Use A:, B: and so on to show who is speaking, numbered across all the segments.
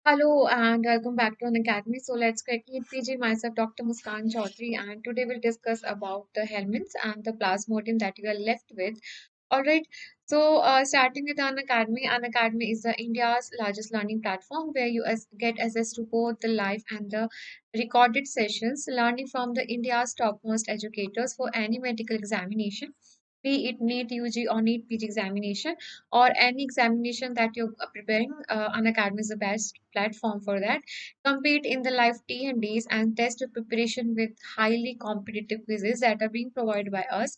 A: Hello and welcome back to an academy. So let's quickly PG myself, Dr. Muskan Chaudhary, and today we'll discuss about the helminths and the plasmodium that we are left with. All right. So starting with An Academy is the India's largest learning platform where you get access to both the live and the recorded sessions, learning from the India's topmost educators for any medical examination, be it NEET UG or NEET PG examination or any examination that you're preparing. An Academy is the best platform for that. Compete in the live T&Ds and test your preparation with highly competitive quizzes that are being provided by us.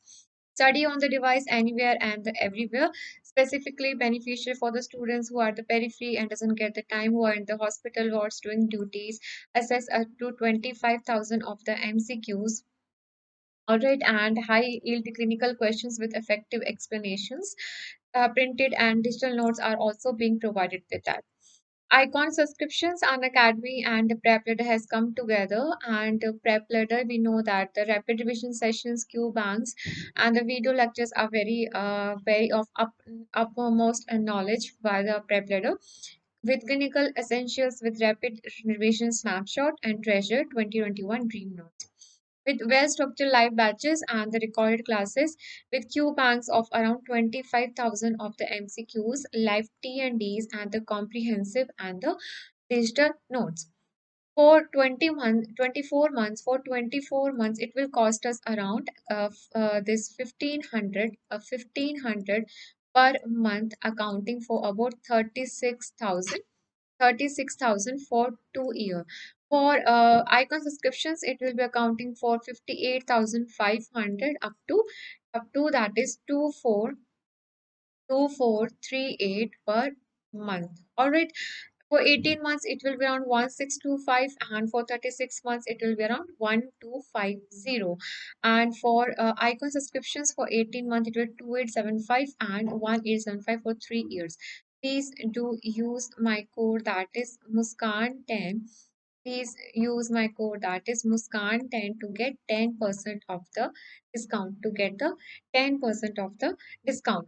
A: Study on the device anywhere and everywhere, specifically beneficial for the students who are the periphery and doesn't get the time, who are in the hospital wards doing duties. Assess up to 25,000 of the MCQs. All right, and high yield clinical questions with effective explanations. Printed and digital notes are also being provided with that. Icon subscriptions on Academy and Prep Ladder has come together. And Prep Ladder, we know that the rapid revision sessions, Q banks, and the video lectures are very of uppermost knowledge by the Prep Ladder. With clinical essentials with rapid revision snapshot and treasure 2021 dream notes. With well structured live batches and the recorded classes, with Q banks of around 25,000 of the MCQs, live T&Ds, and the comprehensive and the digital notes. For 24 months, for 24 months, it will cost us around this 1500 per month, accounting for about 36,000 for 2 year. For icon subscriptions, it will be accounting for 58,500 up to that is 2438 per month. All right. For 18 months, it will be around 1625, and for 36 months, it will be around 1250. And for icon subscriptions for 18 months, it will 2875 and 1875 for 3 years. Please do use my code that is Muskan10. Please use my code that is Muskan10 to get 10% of the discount. To get the 10% of the discount.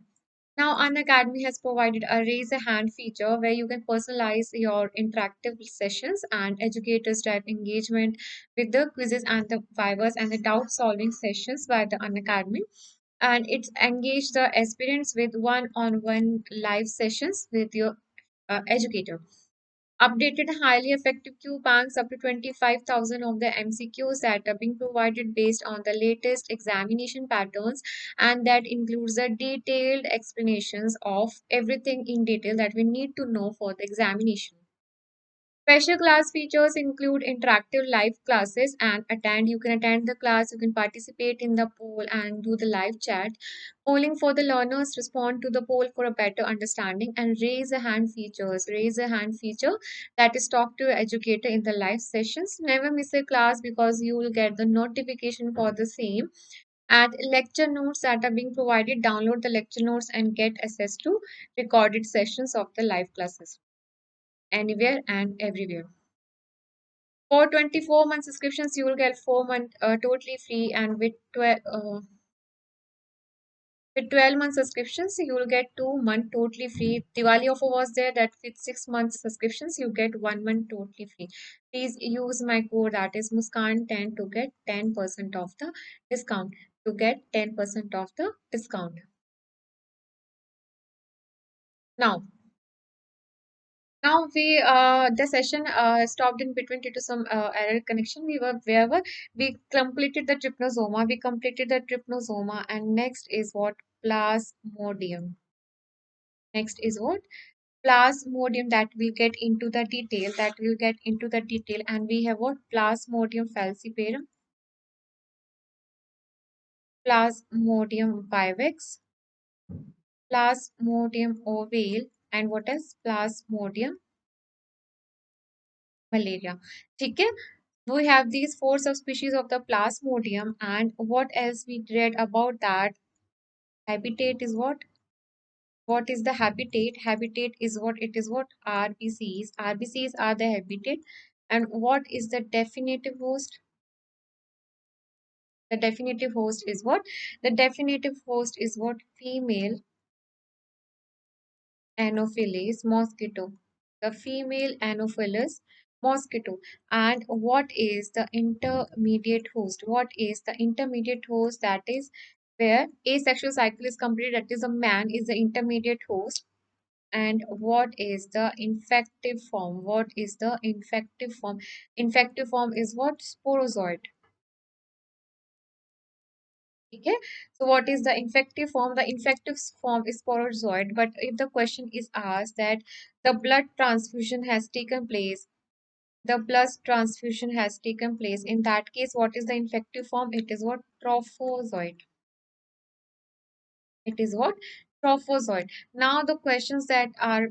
A: Now, Unacademy has provided a raise a hand feature where you can personalize your interactive sessions and educators drive engagement with the quizzes and the vivas and the doubt solving sessions by the Unacademy. And it's engage the aspirants with one-on-one live sessions with your educator. Updated highly effective Q banks up to 25,000 of the MCQs that are being provided based on the latest examination patterns, and that includes the detailed explanations of everything in detail that we need to know for the examination. Special class features include interactive live classes and attend. You can attend the class, you can participate in the poll and do the live chat. Polling for the learners, respond to the poll for a better understanding, and raise a hand features. Raise a hand feature that is talk to your educator in the live sessions. Never miss a class because you will get the notification for the same. And lecture notes that are being provided, download the lecture notes and get access to recorded sessions of the live classes anywhere and everywhere. For 24 month subscriptions, you will get 4 month totally free, and with 12 month subscriptions, you will get 2 month totally free. Diwali offer was there that with 6 month subscriptions, you get 1 month totally free. Please use my code that is Muskan10 to get 10% of the discount. To get 10% of the discount. Now, the session stopped in between due to some error connection. We completed the trypanosoma. We completed the trypanosoma, and next is what plasmodium. Next is what plasmodium that will get into the detail. That will get into the detail, and we have what plasmodium falciparum, plasmodium vivax, plasmodium ovale, and what is plasmodium malaria. ठीक है? We have these four subspecies of the Plasmodium, and what else we read about that? Habitat is what? What is the habitat? Habitat is what? It is what? RBCs. RBCs are the habitat. And what is the definitive host? The definitive host is what? The definitive host is what? Female Anopheles mosquito. the female Anopheles mosquito. And what is the intermediate host? What is the intermediate host? That is where asexual cycle is completed, that is a man is the intermediate host. And what is the infective form? What is the infective form? Infective form is what? Sporozoid. Okay. So what is the infective form? The infective form is sporozoid. But if the question is asked that the blood transfusion has taken place, the blood transfusion has taken place, in that case, what is the infective form? It is what? Trophozoid. It is what? Trophozoid. Now the questions that are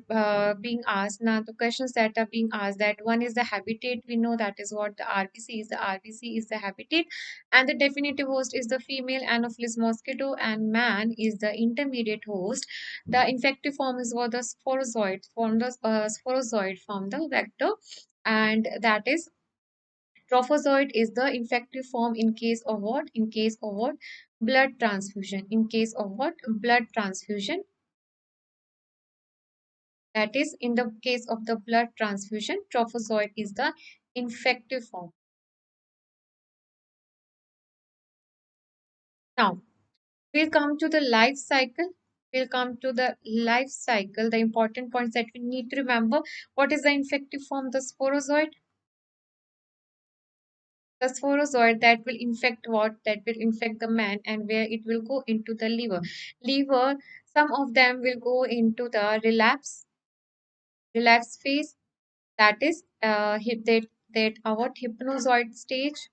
A: being asked, now the questions that are being asked, that one is the habitat. We know that is what the RBC is. The RBC is the habitat, and the definitive host is the female Anopheles mosquito, and man is the intermediate host. The infective form is what? The sporozoid from the vector, and that is trophozoid is the infective form in case of what? In case of what? Blood transfusion. In case of what? Blood transfusion. That is, in the case of the blood transfusion, trophozoid is the infective form. Now, we'll come to the life cycle. We'll come to the life cycle. The important points that we need to remember. What is the infective form? The sporozoid. The sporozoid that will infect what? That will infect the man, and where it will go into the liver. Liver, some of them will go into the relapse phase. That is, that our hypnozoid stage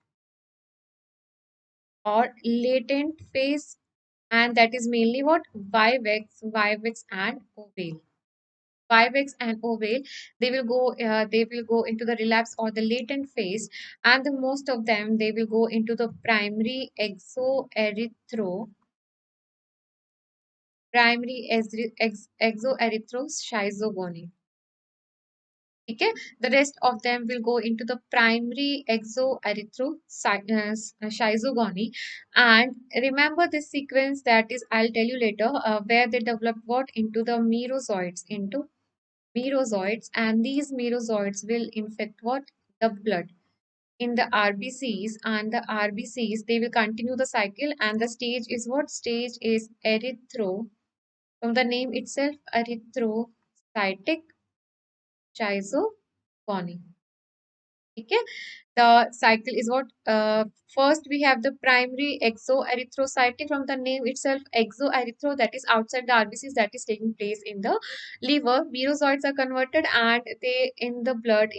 A: or latent phase, and that is mainly what? Vivax and ovale. Vivax and ovale, they will go into the relapse or the latent phase, and the most of them they will go into the exoerythroschizogony. Okay, the rest of them will go into the primary exoerythroschizogony. And remember this sequence, that is, I'll tell you later, where they develop what? Into the merozoids, and these merozoids will infect what? The blood in the RBCs, and the RBCs they will continue the cycle, and the stage is what? Stage is from the name itself, erythrocytic schizophrenia. Okay, the cycle is what? First we have the primary exoerythrocyte, from the name itself, exoerythro, that is outside the RBCs, that is taking place in the liver. Merozoites are converted, and they in the blood,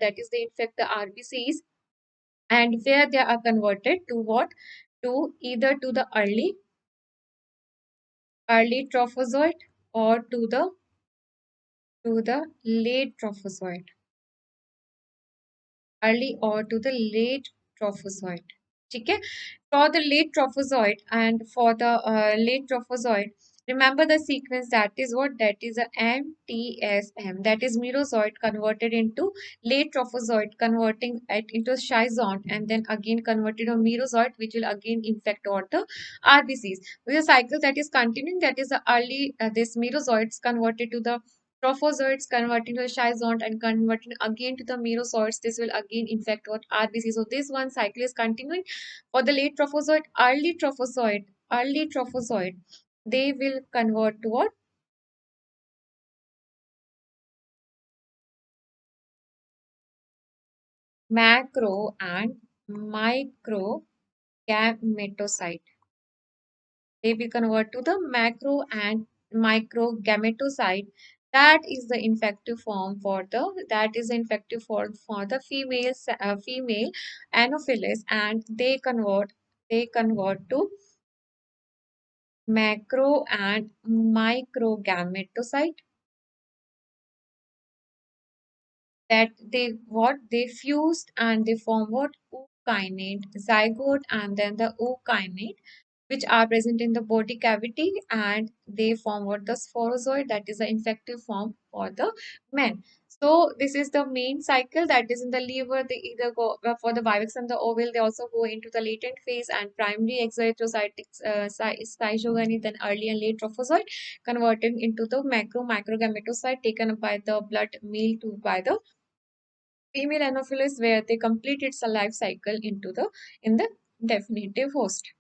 A: that is they infect the RBCs, and where they are converted to what? To either to the early trophozoite, or to the late trophozoite, early or to the late trophozoite. Okay, for the late trophozoite, and for the late trophozoite, remember the sequence, that is what? That is a MTSM, that is merozoite converted into late trophozoite, converting it into schizont, and then again converted to merozoite, which will again infect all the RBCs. With a cycle that is continuing, that is the early this merozoites converted to the trophozoites, converting to the schizont, and converting again to the merozoites. This will again infect what? RBC. So this one cycle is continuing. For the late trophozoite, early trophozoite, they will convert to what? Macro and micro gametocyte. They will convert to the macro and micro gametocyte. That is the infective form for the female Anopheles, and they convert to macro and micro gametocyte, that they fused, and they form what? Ookinete zygote, and then the ookinete, which are present in the body cavity, and they form what? The sporozoid, that is the infective form for the men. So this is the main cycle that is in the liver. They either go for the vivax and the ovule. They also go into the latent phase and primary exoerythrocytic schizogony, then early and late trophozoite, converting into the microgametocyte taken up by the blood meal to by the female Anopheles, where they complete its life cycle into the in the definitive host.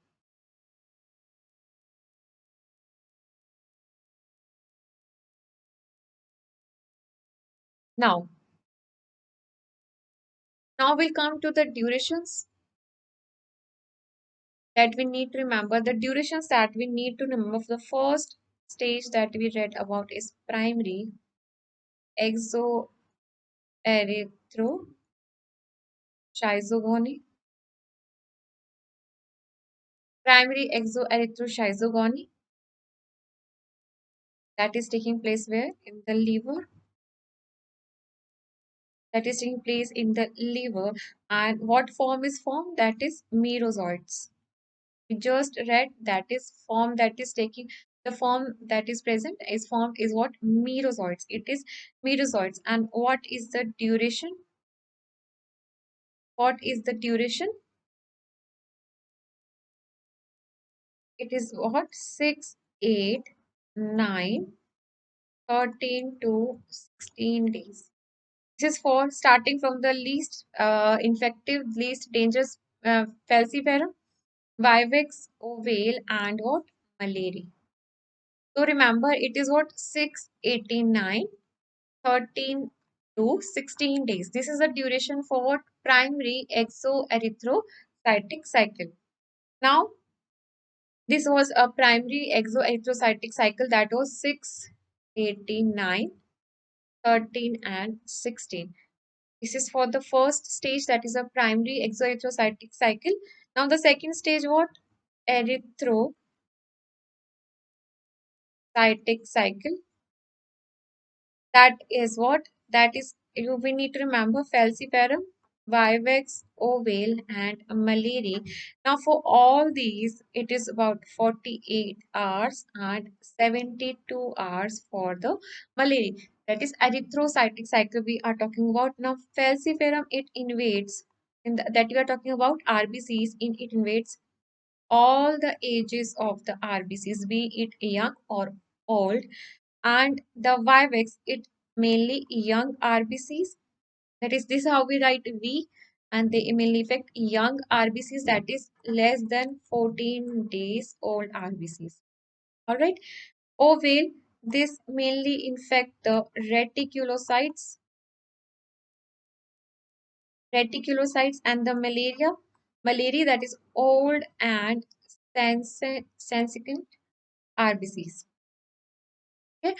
A: Now, now we'll come to the durations that we need to remember. The durations that we need to remember for the first stage that we read about is primary exoerythroschizogony. Primary exoerythroschizogony that is taking place where? In the liver. That is taking place in the liver. And what form is formed? That is merozoites. We just read that is form that is taking the form that is present is formed is what? Merozoites. It is merozoites. And what is the duration? What is the duration? It is what? 6, 8, 9, 13 to 16 days. This is for starting from the least infective, least dangerous falciparum, vivax, ovale, and what? Malaria. So remember, it is what? 6, 89, 13 to 16 days. This is the duration for what? Primary exoerythrocytic cycle. Now, this was a primary exoerythrocytic cycle that was 6, 89, 13, and 16. This is for the first stage that is a primary exoerythrocytic cycle. Now, the second stage, what? Erythrocytic cycle. That is what? That is, we need to remember falciparum, vivax, ovale, and malari. Now, for all these, it is about 48 hours and 72 hours for the malari. That is erythrocytic cycle we are talking about. Now, falciparum, it invades, that you are talking about RBCs, it invades all the ages of the RBCs, be it young or old, and the Vivex, it mainly young RBCs. That is, this is how we write V, and they mainly affect young RBCs, that is less than 14 days old RBCs. All right. Ovale, this mainly infect the reticulocytes and the malaria that is old and sensicant RBCs. Okay.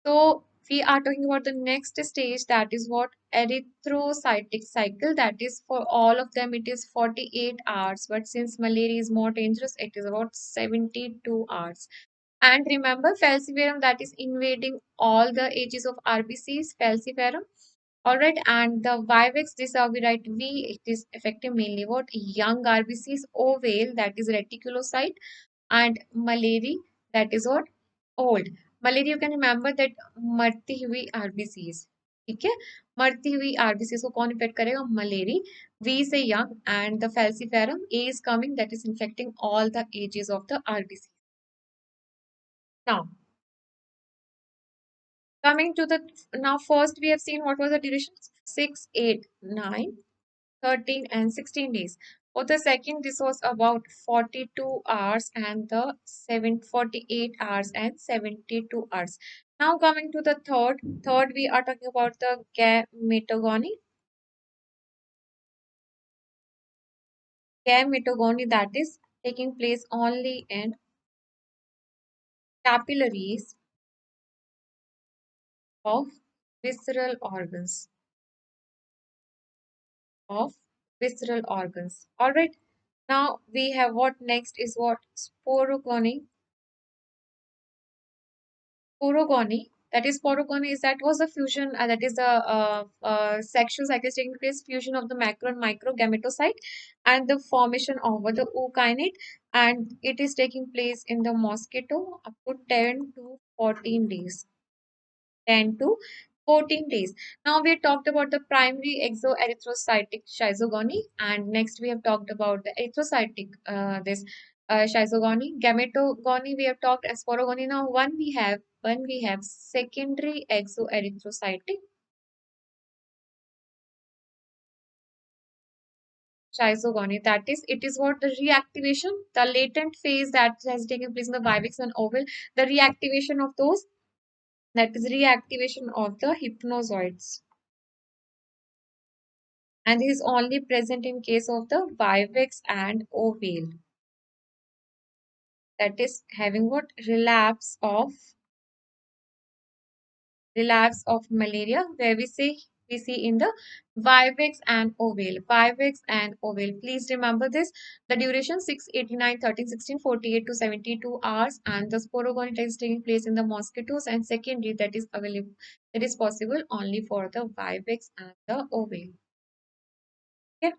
A: So we are talking about the next stage, that is what? Erythrocytic cycle. That is for all of them it is 48 hours. But since malaria is more dangerous, it is about 72 hours. And remember falciparum that is invading all the ages of RBCs, falciparum. Alright, and the Vivex, this how we write V, it is affecting mainly what? Young RBCs, ovale that is reticulocyte, and malaria that is what? Old. Malaria, you can remember that मरती हुई RBCs. ठीक है, मरती हुई RBCs को कौन effect करेगा? Malaria. V से young and the falciparum A is coming, that is infecting all the ages of the RBC. Now, coming to the now first we have seen what was the duration? 6, 8, 9, 13, and 16 days. For the second, this was about 42 hours and the 48 hours and 72 hours. Now coming to the third we are talking about the gametogony. Gametogony that is taking place only in capillaries of visceral organs. Of visceral organs. All right. Now we have what next is what? Sporogony. Porogony. That is porogony is that was a fusion, that is a sexual cycle is taking place, fusion of the macro and micro gametocyte and the formation of the ookinete, and it is taking place in the mosquito up to 10 to 14 days. 10 to 14 days. Now we talked about the primary exoerythrocytic schizogony, and next we have talked about the erythrocytic this schizogony, gametogony. We have talked as sporogony. Now one we have secondary exoerythrocytic schizogony. That is, it is what the reactivation, the latent phase that has taken place in the vivax and oval, the reactivation of those, that is reactivation of the hypnozoids. And this is only present in case of the vivax and ovale. That is having what relapse of malaria, where we see in the vivax and ovale. Vivax and ovale. Please remember this. The duration 689, 13, 16, 48 to 72 hours, and the sporogony is taking place in the mosquitoes, and secondary that is available, that is possible only for the vivax and the ovale. Okay.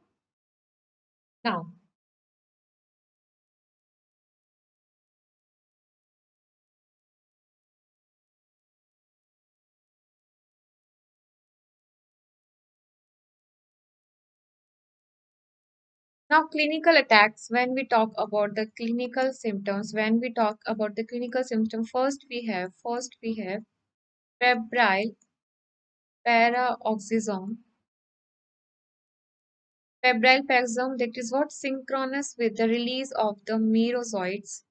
A: Now, Now, clinical attacks, when we talk about the clinical symptoms, first we have febrile paroxysm. Febrile paroxysm, that is what synchronous with the release of the merozoites,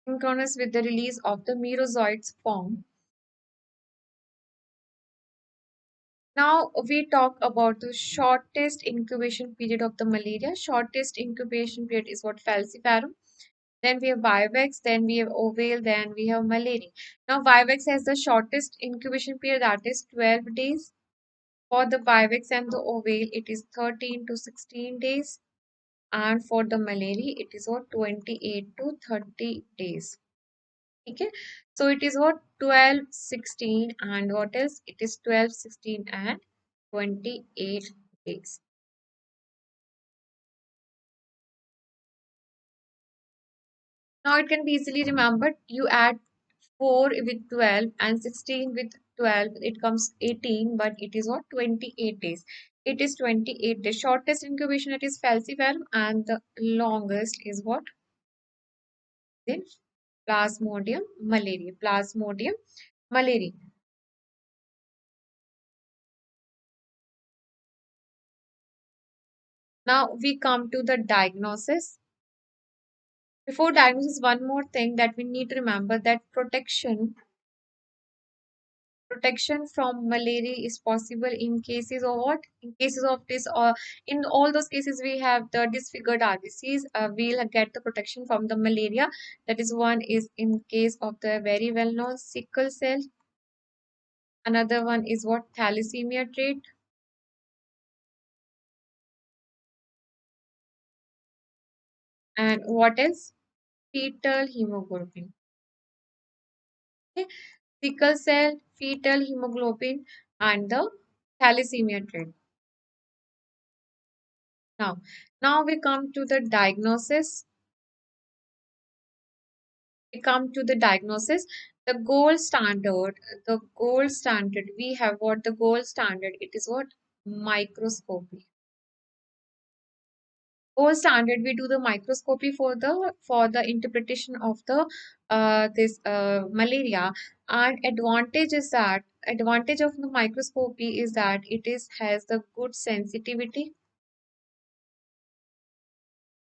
A: synchronous with the release of the merozoites form. Now we talk about the shortest incubation period of the malaria. Shortest incubation period is what falciparum. Then we have Vivax, then we have Ovale, then we have Malaria. Now, Vivax has the shortest incubation period, that is 12 days. For the Vivax and the Ovale, it is 13 to 16 days. And for the Malaria, it is what 28 to 30 days. Okay. So it is what 12, 16, and what else? It is 12, 16, and 28 days. Now it can be easily remembered. You add 4 with 12 and 16 with 12, it comes 18, but it is what 28 days. It is 28 days. Shortest incubation it is falciparum, and the longest is what? Then Plasmodium malaria. Plasmodium malaria. Now we come to the diagnosis. Before diagnosis, one more thing that we need to remember, that protection from malaria is possible in cases of what? In cases of this, or in all those cases we have the disfigured RBCs, we'll get the protection from the malaria. That is, one is in case of the very well known sickle cell. Another one is what? Thalassemia trait. And what else? Fetal hemoglobin. Okay. Sickle cell, fetal hemoglobin, and the thalassemia trait. Now we come to the diagnosis. The gold standard, we have what? The gold standard, it is what? Microscopy. Gold standard, we do the microscopy for the interpretation of the this malaria. And advantage of the microscopy is that has the good sensitivity.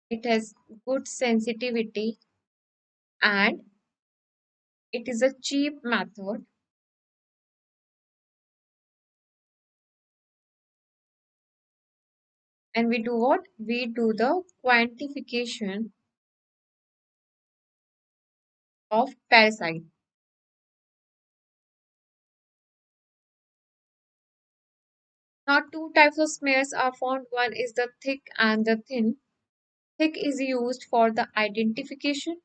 A: It has good sensitivity, and it is a cheap method. And we do what? We do the quantification of parasite. Now, two types of smears are found. One is the thick and the thin. Thick is used for the identification.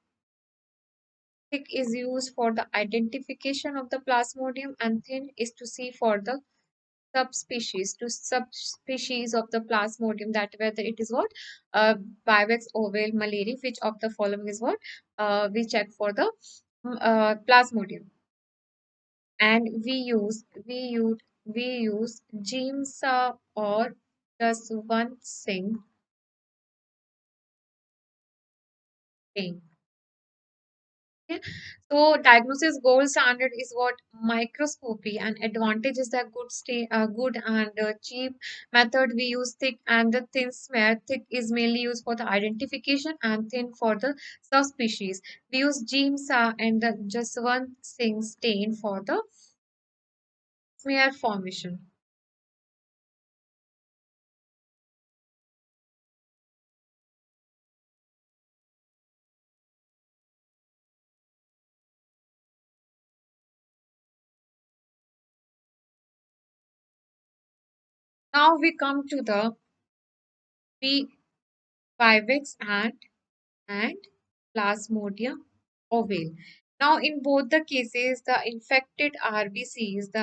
A: Thick is used for the identification of the plasmodium, and thin is to see for the subspecies of the Plasmodium, that whether it is what uh, Vivax ovale malari, which of the following is what we check for the Plasmodium. And we use Jimsa or Jaswant Singh thing. Okay. So diagnosis gold standard is what microscopy, and advantage is that good and cheap method. We use thick and the thin smear. Thick is mainly used for the identification and thin for the subspecies. We use GIMSA and the Jaswant Singh stain for the smear formation. Now we come to the B Vivax and Plasmodium ovale. Now, in both the cases, the infected RBCs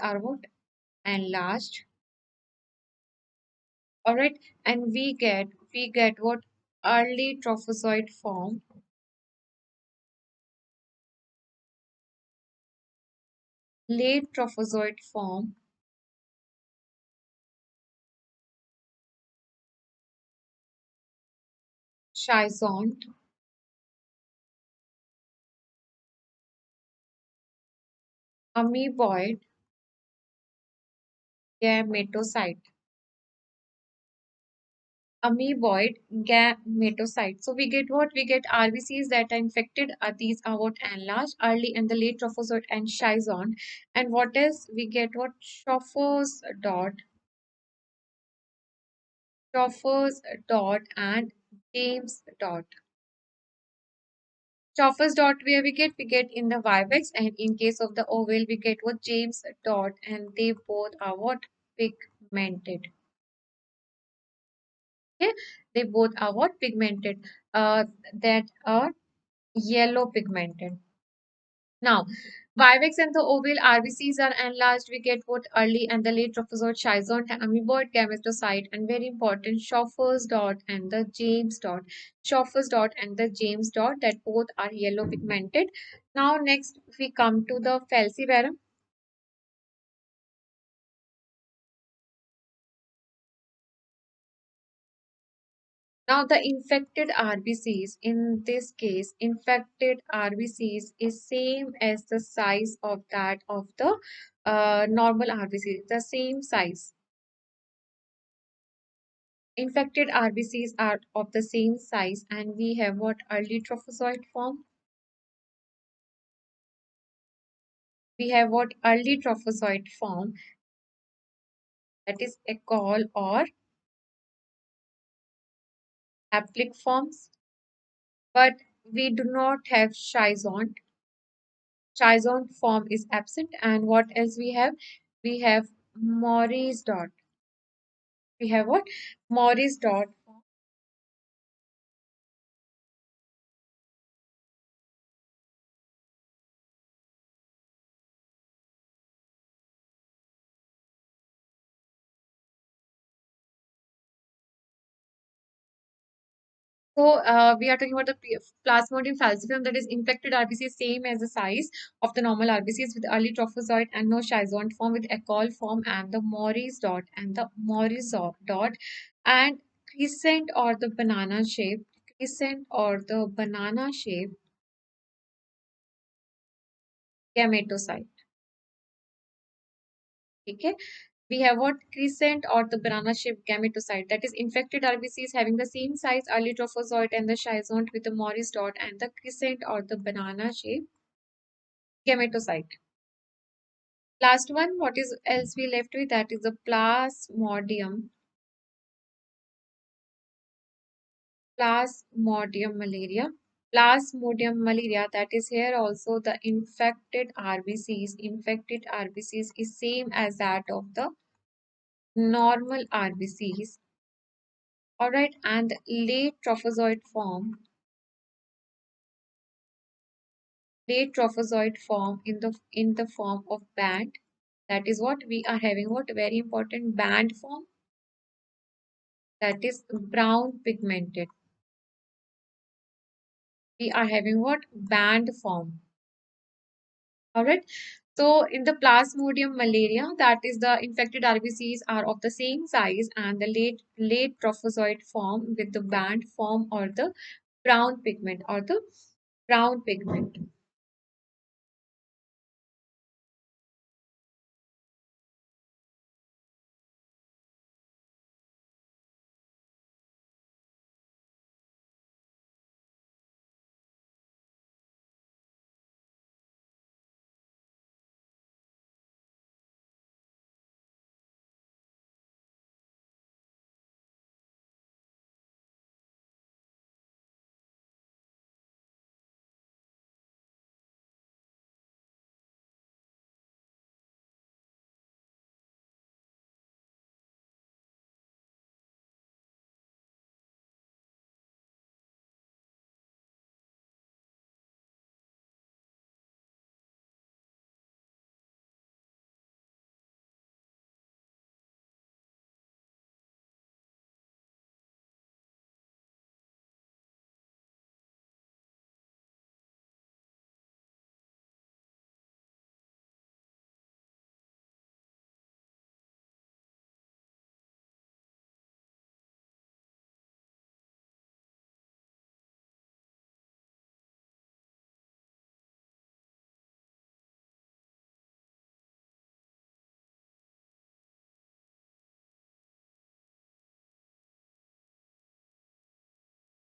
A: are what enlarged, all right, and we get what early trophozoite form, late trophozoite form, schizont, amoeboid gametocyte. Amoeboid gametocyte. So we get what? We get RBCs that are infected. These are what enlarged, early and the late trophozoite and schizont. And what is? We get what? Shoffers dot and James dot. Shoffers dot where we get in the Vivex, and in case of the ovale we get what James dot, and they both are what pigmented. Okay, they both are what pigmented. That are yellow pigmented. Now, Vivex and the ovale RBCs are enlarged. We get what early and the late trophozoite, schizont, and amoeboid gametocyte, and very important, Schoffer's dot and the James dot. Schoffer's dot and the James dot, that both are yellow pigmented. Now, next we come to the falciparum. Now, the infected RBCs, in this case, infected RBCs is same as the size of that of the normal RBCs, the same size. Infected RBCs are of the same size, and we have what early trophozoite form. We have what early trophozoite form, that is Ecol or applic forms, but we do not have schizont. Schizont form is absent, and what else we have? We have Morris dot. We have what? Morris dot. So we are talking about the Plasmodium falciparum, that is infected RBC, same as the size of the normal RBCs with early trophozoite and no schizont form with Ecol form and the Morris dot and crescent or the banana shape gametocyte. Okay. We have what crescent or the banana shaped gametocyte, that is infected RBCs having the same size early trophozoite and the schizont with the Morris dot and the crescent or the banana shaped gametocyte. Last one, what is else we left with? That is the Plasmodium malaria. Plasmodium malaria, that is here also the infected RBCs is same as that of the normal RBCs. Alright, and late trophozoite form late trophozoite form in the form of band. That is what we are having. What very important band form, that is brown pigmented. We are having what band form. All right. So in the Plasmodium malaria, that is the infected RBCs are of the same size and the late trophozoite form with the band form or the brown pigment.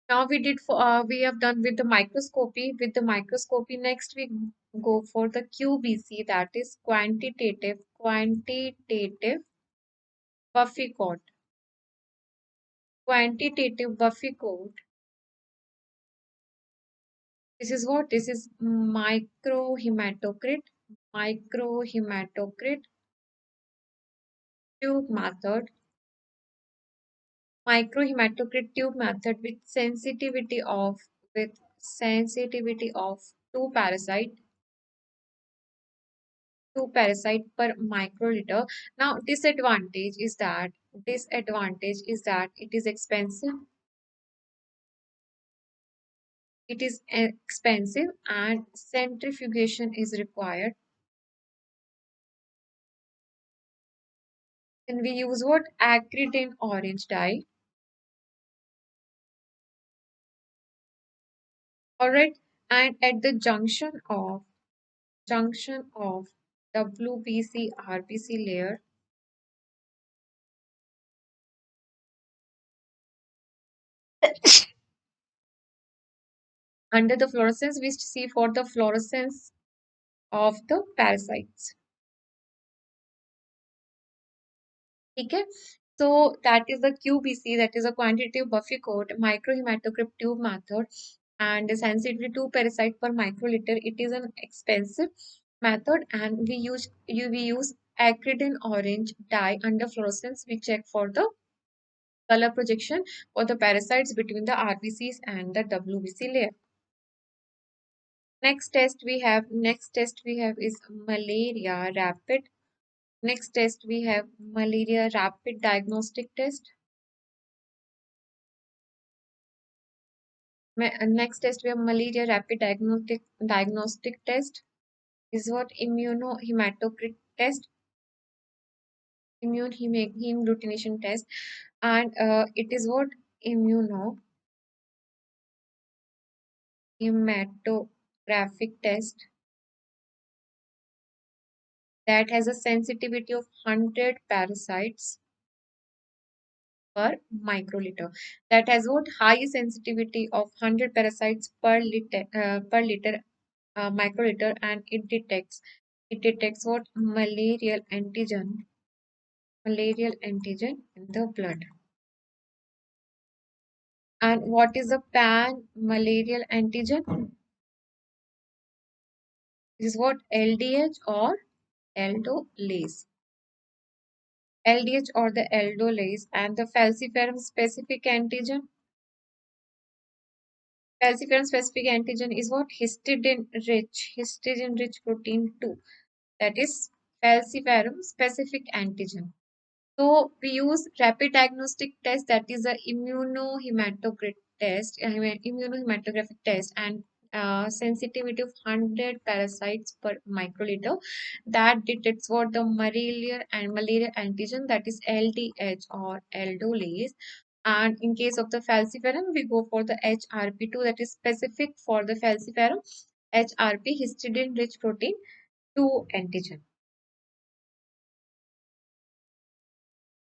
A: Now we have done with the microscopy. With the microscopy, next we go for the QBC, that is quantitative Buffy coat. Quantitative Buffy coat. This is what? This is microhematocrit tube method. Microhematocrit tube method with sensitivity of two parasite per microliter. Now disadvantage is that it is expensive. It is expensive and centrifugation is required. And we use what? Acridine orange dye. Alright. And at the junction of WBC RBC layer, under the fluorescence we see for the fluorescence of the parasites. Okay. So that is the QBC, that is a quantitative Buffy coat microhematocrit tube method, and the sensitivity to parasite per microliter. It is an expensive method, and we use acridine orange dye under fluorescence. We check for the color projection for the parasites between the RBCs and the WBC layer. Next test we have is malaria rapid. Next test we have malaria rapid diagnostic test. Next test we have malaria rapid diagnostic test. Is what immunohematocrit test, heme test, and it is what immunohematographic test that has a sensitivity of 100 parasites per microliter. That has what high sensitivity of 100 parasites per liter microliter, and it detects what malarial antigen in the blood. And what is a pan malarial antigen? Is what LDH or aldolase. LDH or the aldolase, and the falciparum specific antigen. Falciparum specific antigen is what? Histidine rich protein 2. That is falciparum specific antigen. So we use rapid diagnostic test, that is a immunohematographic test, and sensitivity of 100 parasites per microliter that detects what? The malaria antigen, that is LDH or aldolase. And in case of the falciparum, we go for the HRP2, that is specific for the falciparum, HRP histidine rich protein 2 antigen.